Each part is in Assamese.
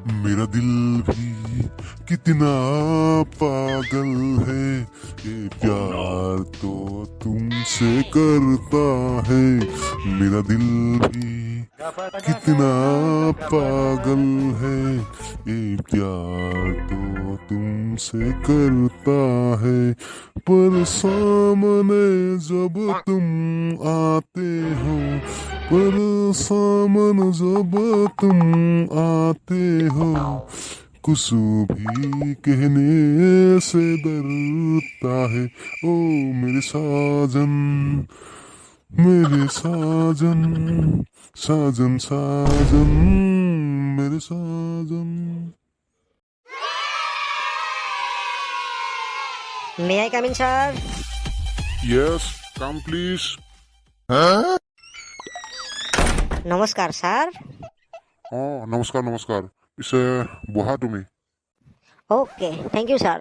मेरा दिल भी कितना पागल है ये प्यार तो तुमसे करता है मेरा दिल भी कितना पागल है ये प्यार तो तुमसे करता है पर सामने जब तुम आते हो पर सामने जब तुम आते हो कुछ भी कहने से डरता है ओ मेरे साजन मेरे साजन साजन साजन मेरे साजन May I come in, sir? Yes, come please. নমস্কাৰ স্যাৰ। নমস্কাৰ নমস্কাৰ পিছে বহা তুমি okay thank you sir.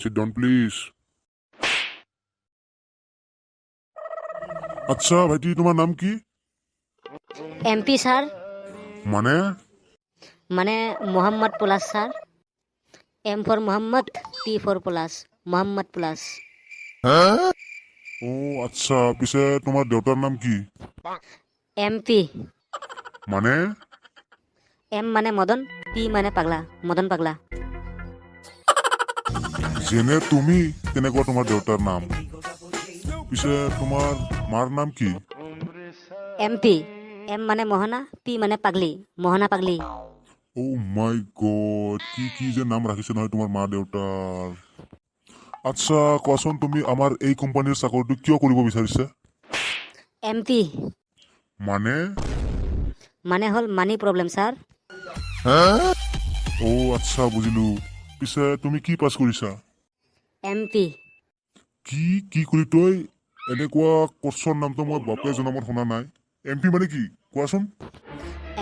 sit down please. আচ্ছা ভাইটি তোমাৰ নাম কি এমপি স্যাৰ মানে মানে Mohammad Palash sir. M for Mohammad, P for Palash, Mohammad Palash. আচ্ছা পিছে তোমাৰ দেউতাৰ নাম কি এমপি মানে এম মানে মদন, পি মানে পাগলা, মদন পাগলা। যেনে তুমি তেনেকুৱা তোমাৰ দেউতাৰ নাম পিছে তোমাৰ মাৰ নাম কি এমপি এম মানে মোহনা, পি মানে পাগলি, মোহনা পাগলি। মাই গড কি যে নাম ৰাখিছে নহয় তোমাৰ মা দেউতাৰ আচ্ছা কোৱাচোন তুমি আমাৰ এই কোম্পানীৰ চাকৰিটো কিয় কৰিব বিচাৰিছে এমপি মানে মানে হ'ল মানি প্ৰব্লেম স্যাৰ। আচ্ছা বুজিলো পিছে তুমি কি পাছ কৰিছা এমপি কি কৰি তই এনেকুৱা কোৰ্চৰ নামটো মই বাপে জনামত শুনা নাই এমপি মানে কি কোৱাচোন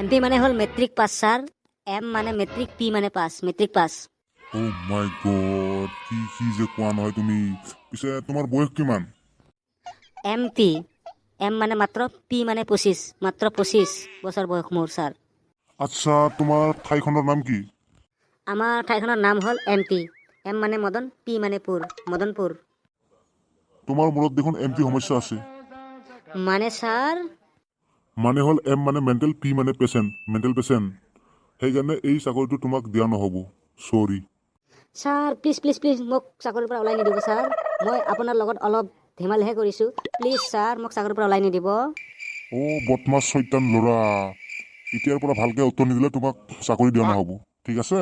এমপি মানে হ'ল মেট্ৰিক পাছ স্যাৰ। এম মানে মেট্ৰিক, পি মানে পাছ, মেট্ৰিক পাছ। মাই গড কি যে কোৱা নহয় তুমি পিছে তোমাৰ বয়স কিমান এমপি এম মানে মাত্ৰ, পি মানে 25, মাত্ৰ 25 বছৰ বয়স মোৰ স্যাৰ। আচ্ছা তোমাৰ ঠাইখনৰ নাম কি আমাৰ ঠাইখনৰ নাম হ'ল এমপি। এম মানে মদন, পি মানে পুৰ, মদনপুৰ। তোমাৰ মূৰত দেখোন এমপি সমস্যা আছে মানে স্যাৰ মানে হ'ল এম মানে মেণ্টেল পি মানে পেচেণ্ট মেণ্টেল পেচেণ্ট সেইকাৰণে এই চাকৰিটো তোমাক দিয়া নহ'ব চৰি স্যাৰ প্লিজ প্লিজ প্লিজ মোক চাকৰিৰ পৰা ওলাই নিদিব স্যাৰ। মই আপোনাৰ লগত অলপ ধেমালিহে কৰিছোঁ। প্লিজ স্যাৰ মোক চাকৰিৰ পৰা ওলাই নিদিব। বদমাছ চৈতান ল'ৰা এতিয়াৰ পৰা ভালকৈ উত্তৰ নিদিলে তোমাক চাকৰি দিয়া নহ'ব ঠিক আছে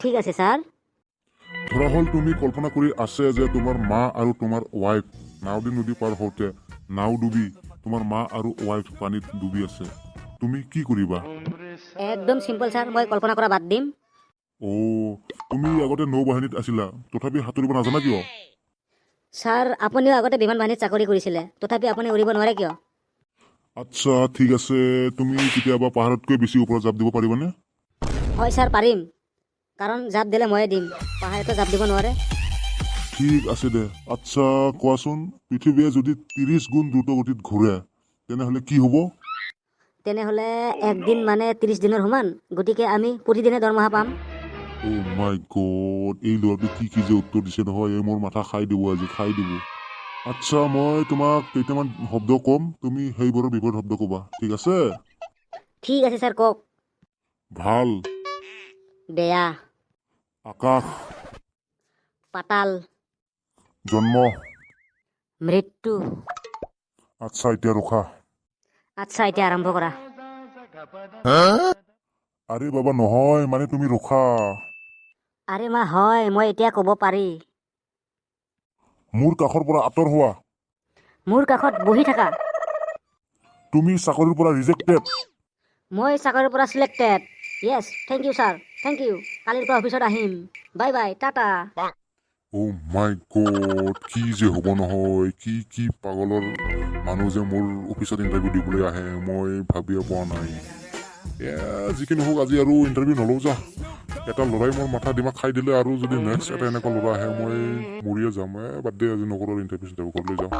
ঠিক আছে স্যাৰ। ধৰা হ'ল তুমি কল্পনা কৰি আছে যে তোমাৰ মা আৰু তোমাৰ ৱাইফ নাওদি নদী পাৰ হওঁতে নাও ডুবি তোমাৰ মা আৰু ৱাইফ পানীত ডুবি আছে তুমি কি কৰিবা একদম চিম্পল স্যাৰ, মই কল্পনা কৰা বাদ দিম। তুমি আগতে নৌবাহিনীত আছিলা তথাপি সাঁতুৰিব নাজানা কিয় স্যাৰ আপুনিও আগতে বিমান বাহিনীত চাকৰি কৰিছিলে তথাপি আপুনি উৰিব নোৱাৰে কিয়? আচ্ছা ঠিক আছে তুমি কেতিয়াবা পাহাৰতকৈ বেছি ওপৰত জাপ দিব পাৰিবানে হয় স্যাৰ পাৰিম, কাৰণ জাপ দিলে ময়ে দিম, পাহাৰতো জাপ দিব নোৱাৰে। ঠিক আছে দে আচ্ছা কোৱাচোন পৃথিৱীয়ে যদি 30 গুণ দ্ৰুতগতিত ঘূৰে তেনেহ'লে কি হ'ব তেনেহ'লে একদিন মানে 30 দিনৰ সমান, গতিকে আমি প্ৰতিদিনে দৰমহা পাম। মাই গড এই ল'ৰাটো কি যে উত্তৰ দিছে নহয় এই মোৰ মাথা খাই দিব আজি খাই দিব আচ্ছা মই তোমাক কেইটামান শব্দ ক'ম তুমি সেইবোৰৰ বিপৰীত শব্দ ক'বা ঠিক আছে ঠিক আছে স্যাৰ কওক। ভাল বেয়া, আকাশ পাতাল, জন্ম মৃত্যু। আচ্ছা এতিয়া ৰখা আচ্ছা এতিয়া আৰম্ভ কৰা। আৰে বাবা নহয় মানে তুমি ৰখা আৰে মা হয় মই এতিয়া ক'ব পাৰি। মোৰ কাষৰ পৰা আঁতৰ হোৱা মোৰ কাষত বহি থাকা। তুমি চাকৰিৰ পৰা ৰিজেক্টেড মই চাকৰিৰ পৰা selected. Yes thank you sir, thank you. কালিৰ পৰা অফিচত আহিম। Bye bye Tata. মাই গড কি যে হ'ব নহয় কি পাগলৰ মানুহ যে মোৰ অফিচত ইণ্টাৰভিউ দিবলৈ আহে মই ভাবিয়ে পোৱা নাই যি কি নহওক আজি আৰু ইণ্টাৰভিউ নলওঁ যা এটা ল'ৰাই মোৰ মাথা দিমাগ খাই দিলে আৰু যদি নেক্সট এটা এনেকুৱা ল'ৰা আহে মই মৰিয়ে যাম বাদ দে আজি নকৰোঁ ইণ্টাৰভিউ ঘৰলৈ যাওঁ।